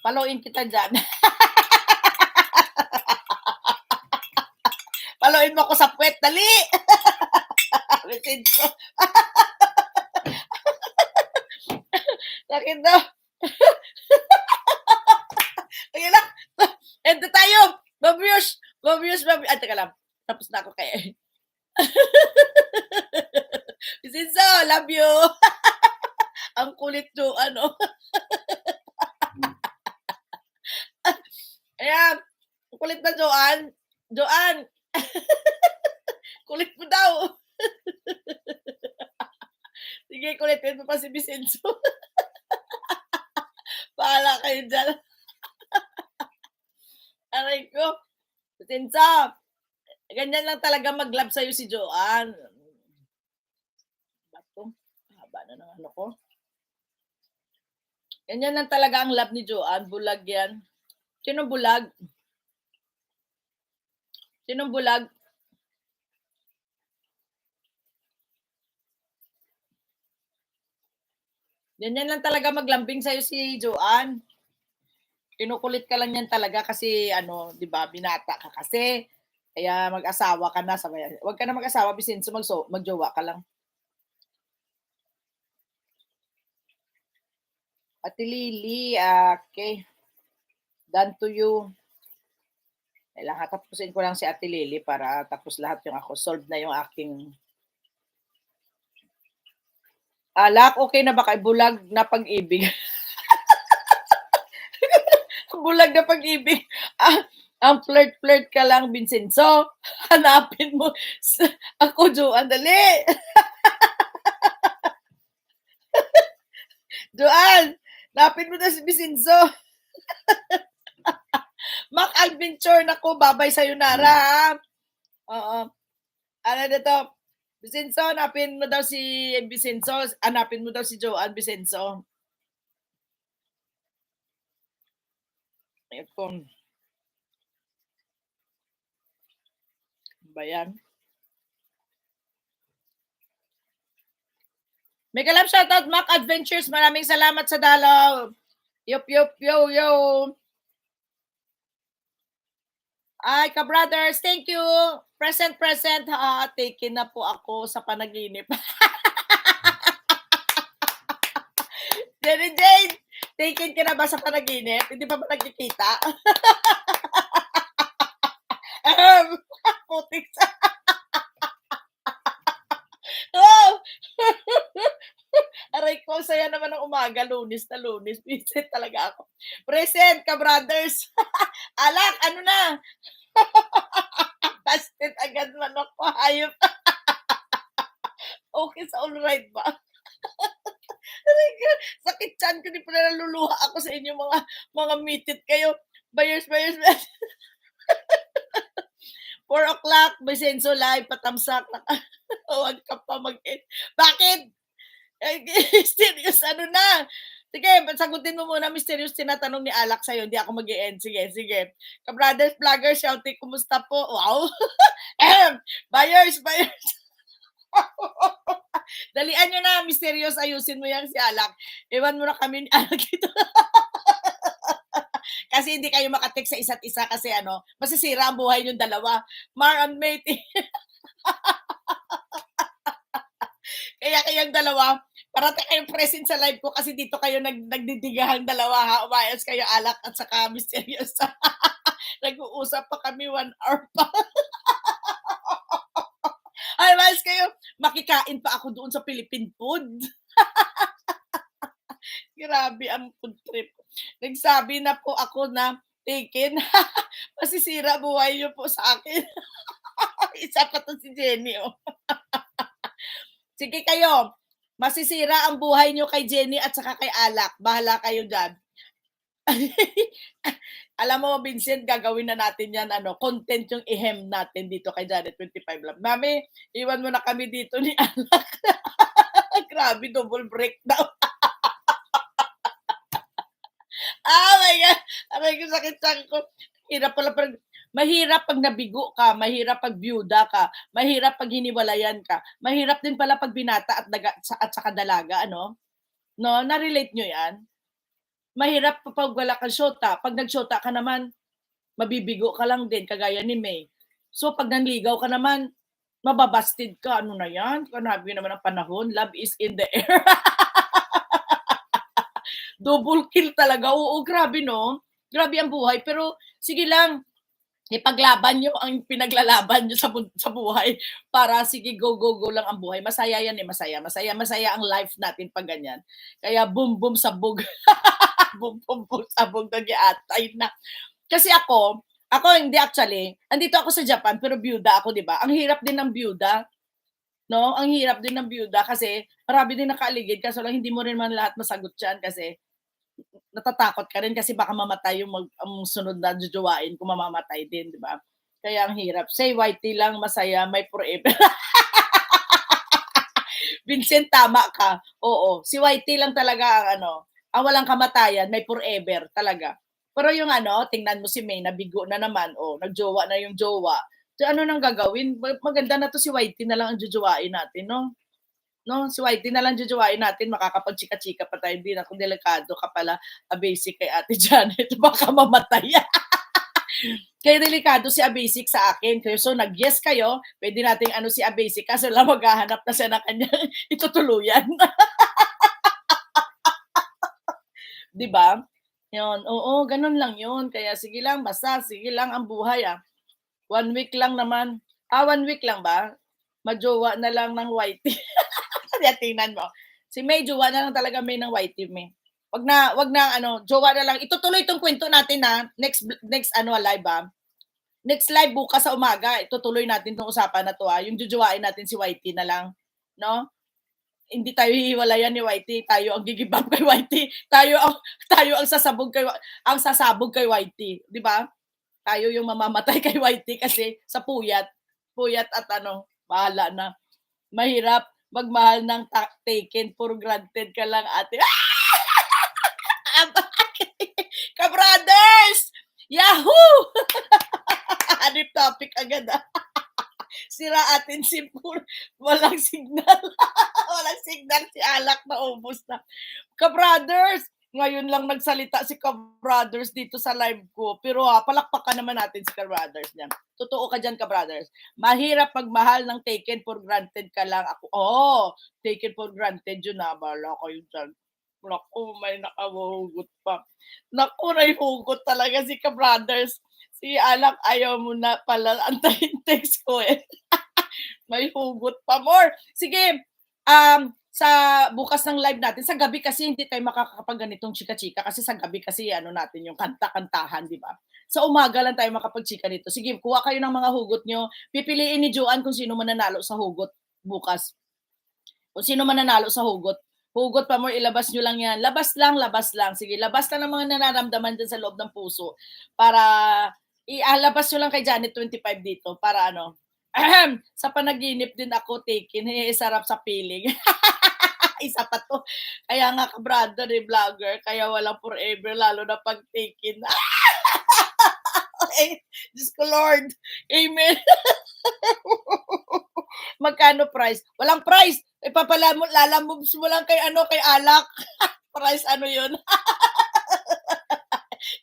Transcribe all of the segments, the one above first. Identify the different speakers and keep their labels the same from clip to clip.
Speaker 1: Paluin kita dyan. Paluin mo ako sa puwet, dali! Message ko. Sakit daw. Sige lang. Ito tayo. Babius. Ay, teka lang. Tapos na ako kaya. Sinso, love you. Ang kulit nyo, ano. Ayan. Ang kulit na, Joanne. Joanne. Kulit mo daw. Sige, kulitin mo pa si Vicenzo. Bahala kayo dyan. Aray ko. Vicenzo. Ganyan lang talaga mag-love sa'yo si Joanne. Bato. Haba na ng ano ko. Ganyan lang talaga ang love ni Joanne. Bulag yan. Sinong bulag? Sinong bulag? Ganyan lang talaga maglambing sa'yo si Joanne. Kinukulit ka lang yan talaga kasi ano, 'di ba, binata ka kasi. Kaya mag-asawa ka na, sabay. Huwag ka na mag-asawa, Vicenzo, magjowa ka lang. Ate Lily, okay. Done to you. Kailangan tapusin ko lang si Ate Lily para tapos lahat yung ako. Solve na yung aking alak. Okay na ba kay bulag na pag-ibig? Bulag na pag-ibig. Ang flirt-flirt ka lang, Vicenzo. Hanapin mo. Ako, Joanne, dali. Joanne, hanapin mo na si Vicenzo. Mac Adventure, nako, babay sayonara, ha? Oo. Ano dito? Vicenzo, hanapin mo daw si Vicenzo. Hanapin mo daw si Joanne, Vicenzo. Ito. Ba yan? Mega love shoutout, Mac Adventures. Maraming salamat sa dalaw. Yup, yo. Ay, ka-brothers, thank you. Present. Taken na po ako sa panaginip. Jenny Jane, taken ka na ba sa panaginip? Hindi pa ba nagkikita? Putik sa... Oh! Aray ko, saya naman ng umaga, Lunes na Lunes. Visit talaga ako. Present, ka-brothers. Alak, ano na? Busted agad manok ko, hayop. Okay sa all right ba? Aray ko, sakit chan ko, di pa naluluha ako sa inyo mga mitit kayo. Buyers. 4 o'clock, Vicenzo live, patamsak. Huwag ka pa mag-end. Bakit? Mysterious, ano na? Sige, sagutin mo muna, mysterious tinatanong ni Alak sa'yo. Hindi ako mag-e-end. Sige. Ka-brothers, vloggers, shouting, kumusta po? Wow. Buyers. Dalian nyo na, mysterious, ayusin mo yan si Alak. Iwan mo na kami ni Alak ito. Kasi hindi kayo makatext sa isa't isa kasi ano, masisira ang buhay yung dalawa. Mar and mate. Kaya kayong dalawa, parati kayong present sa live ko kasi dito kayo nagdidigahang dalawa, ha? Umayos kayo, Alak at saka mysterious. Nag-uusap pa kami 1 hour pa. Ay, umayos kayo. Makikain pa ako doon sa Philippine food. Grabe ang food trip. Nagsabi na po ako na taken. Masisira buhay niyo po sa akin. Isa pa to si Jenny, oh. Sige kayo, masisira ang buhay niyo kay Jenny at saka kay Alak. Bahala kayo dyan. Alam mo, Vincent, gagawin na natin yan, content yung ihem natin dito kay Janet 25 Love. Mami, iwan mo na kami dito ni Alak. Grabe, double breakdown. My God. Aray ko, sakit ko. Hirap pala. Mahirap pag nabigo ka, mahirap pag byuda ka, mahirap pag hiniwalayan ka, mahirap din pala pag binata at saka dalaga, ano? No, na-relate nyo yan? mahirap kapag wala kang shota, 'pag nag-shota ka naman, mabibigo ka lang din kagaya ni May. So 'pag nanligaw ka naman, maba-busted ka, ano na 'yan, sinabi naman ng panahon, love is in the air. Double kill talaga, oo, grabe 'no? Grabe ang buhay, pero sige lang, ipaglaban niyo ang pinaglalaban niyo sa buhay para sige go, go, go lang ang buhay. Masaya 'yan, eh, masaya, masaya, masaya ang life natin 'pag ganyan. Kaya boom, boom, sabog. Boom, boom, boom, sabog nag-i-atay na. Kasi ako hindi actually, andito ako sa Japan pero byuda ako 'di ba? Ang hirap din ng byuda, 'no? Ang hirap din ng byuda kasi marami din nakaaligid kaso lang hindi mo rin man lahat masagot diyan kasi natatakot ka rin kasi baka mamatay yung ang sunod na jojowain kung mamamatay din, 'di ba? Kaya ang hirap. Say YT lang masaya, may forever. Vincent, tama ka. Oo, si YT lang talaga ang ano, ang walang kamatayan, may forever talaga. Pero yung ano, tingnan mo si May, nabigo na naman, oh, nagjowa na yung jowa. So, ano nang gagawin? Maganda na to si YT na lang ang jojowain natin, no? No, si YT na lang jojowain natin, makakapagchika-chika pa tayo. Hindi na kung delikado ka pala, basic kay Ate Janet, baka mamatay. Kaya delikado si Abasic sa akin. Kaya so nag-yes kayo, pwede nating ano si Abasic kaso lang maghahanap na siya ng kanyang itutuluyan. 'Di ba? Yun, oo, ganun lang yun. Kaya sige lang, basta sige lang ang buhay, 1 week lang naman. 1 week lang ba? Majowa na lang ng whitey. Kaya tingnan mo. Si May, jowa na lang talaga May ng whitey, May. Wag na ano, jowa na lang. Itutuloy itong kwento natin na next ano live Next live bukas sa umaga, itutuloy natin 'tong usapan na 'to, yung jojowain natin si Whitey na lang, 'no? Hindi tayo hihiwalayan ni Whitey, tayo ang gi up kay Whitey, tayo ang sasabog kay Whitey, 'di ba? Tayo yung mamamatay kay Whitey kasi sa puyat, puyat at ano, bahala na. Mahirap magmahal ng taken for granted ka lang ate. Ka-brothers! Yahoo! Hanip topic agad, Sira atin si Pur, walang signal. Walang signal si Alak, naubos na. Ka-brothers, ngayon lang nagsalita si Ka-brothers dito sa live ko. Pero palakpakan naman natin si Ka-brothers niya. Totoo ka dyan, Ka-brothers. Mahirap magmahal ng taken for granted ka lang. Taken for granted yun Bala kayo dyan. Naku, may nakahugot pa. Naku, hugot talaga si Ka-brothers. Si Alak ayaw mo na pala antayin text ko May hugot pa more. Sige, sa bukas ng live natin, sa gabi kasi hindi tayo makakapag ganitong chika-chika kasi sa gabi kasi ano natin yung kanta-kantahan, di ba? Sa umaga lang tayo makapag-chika dito. Sige, kuha kayo ng mga hugot nyo. Pipiliin ni Joanne kung sino mananalo sa hugot bukas. Kung sino mananalo sa hugot. Hugot pa more, ilabas nyo lang yan. Labas lang, labas lang. Sige, labas lang ng mga nararamdaman dyan sa loob ng puso para ialabas nyo lang kay Janet 25 dito para ano, sa panaginip din ako taken, sarap sa piling. Isa pa 'to. Kaya nga ka-brother, vlogger, kaya walang forever lalo na 'pag taken. Diyos ko Lord, amen. Magkano price? Walang price, lalamobs mo lang kay ano, kay Alak. Price ano 'yun?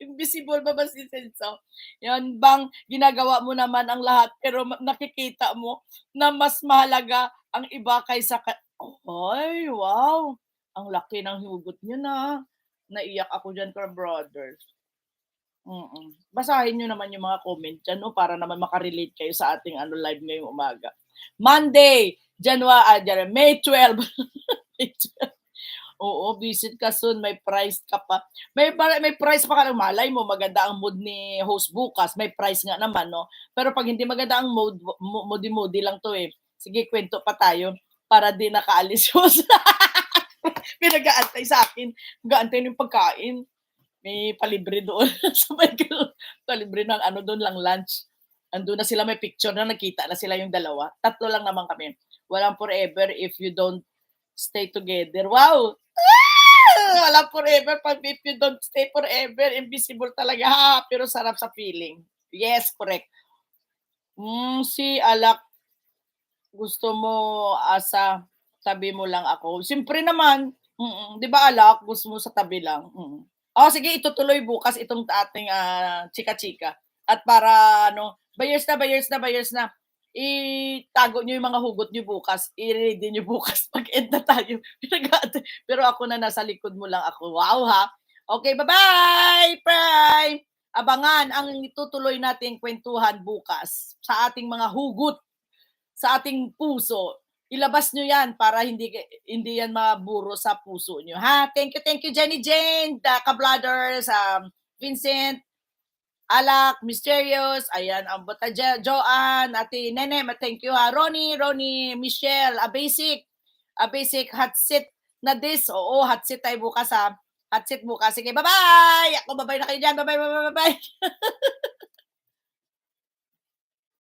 Speaker 1: Invisible ba si Senso? Yan bang ginagawa mo naman ang lahat pero nakikita mo na mas mahalaga ang iba kaysa ay, wow! Ang laki ng hugot niyo na. Naiyak ako diyan, ka-brothers. Basahin niyo naman yung mga comment diyan 'no, para naman maka-relate kayo sa ating ano live ngayong umaga. Monday, May 12. May 12. Oo, visit ka soon, may price ka pa. May price pa ka lang, malay mo maganda ang mood ni host bukas, may price nga naman 'no. Pero 'pag hindi maganda ang mood, moody-moody lang 'to, Sige kwento pa tayo para di nakaalis host. May nag-aantay sa'kin, nag-aantay ng pagkain. May palibre doon sa may palibre ng ano doon lang lunch. Andun na sila, may picture na, nagkita na sila yung dalawa. Tatlo lang naman kami. Walang forever if you don't stay together. Wow! Walang forever pag if you don't stay forever. Invisible talaga, pero sarap sa feeling. Yes, correct. Si Alak, gusto mo asa tabi mo lang ako. Siyempre naman, 'di ba Alak, gusto mo sa tabi lang. Sige itutuloy bukas itong ating, chika-chika at para ano, buyers na, buyers na, buyers na, itago niyo yung mga hugot niyo bukas, i-ready niyo bukas mag-end na tayo pero ako na nasa likod mo lang ako, wow ha. Okay, bye-bye, Prime. Abangan ang itutuloy nating kuwentuhan bukas sa ating mga hugot, sa ating puso. Ilabas niyo 'yan para hindi 'yan maburo sa puso niyo, ha. Thank you, Jenny Jane, the ka-brothers, Vincent, Alak, Mysterious, ayan, ang Bota Joanne, Ate Nene, thank you ha. Ronnie, Michelle, a basic hot seat na this. Oo, hot seat tayo bukas ha. Hot seat bukas. Sige, bye-bye! Ako, bye-bye na kayo dyan. Bye-bye, bye-bye, bye-bye.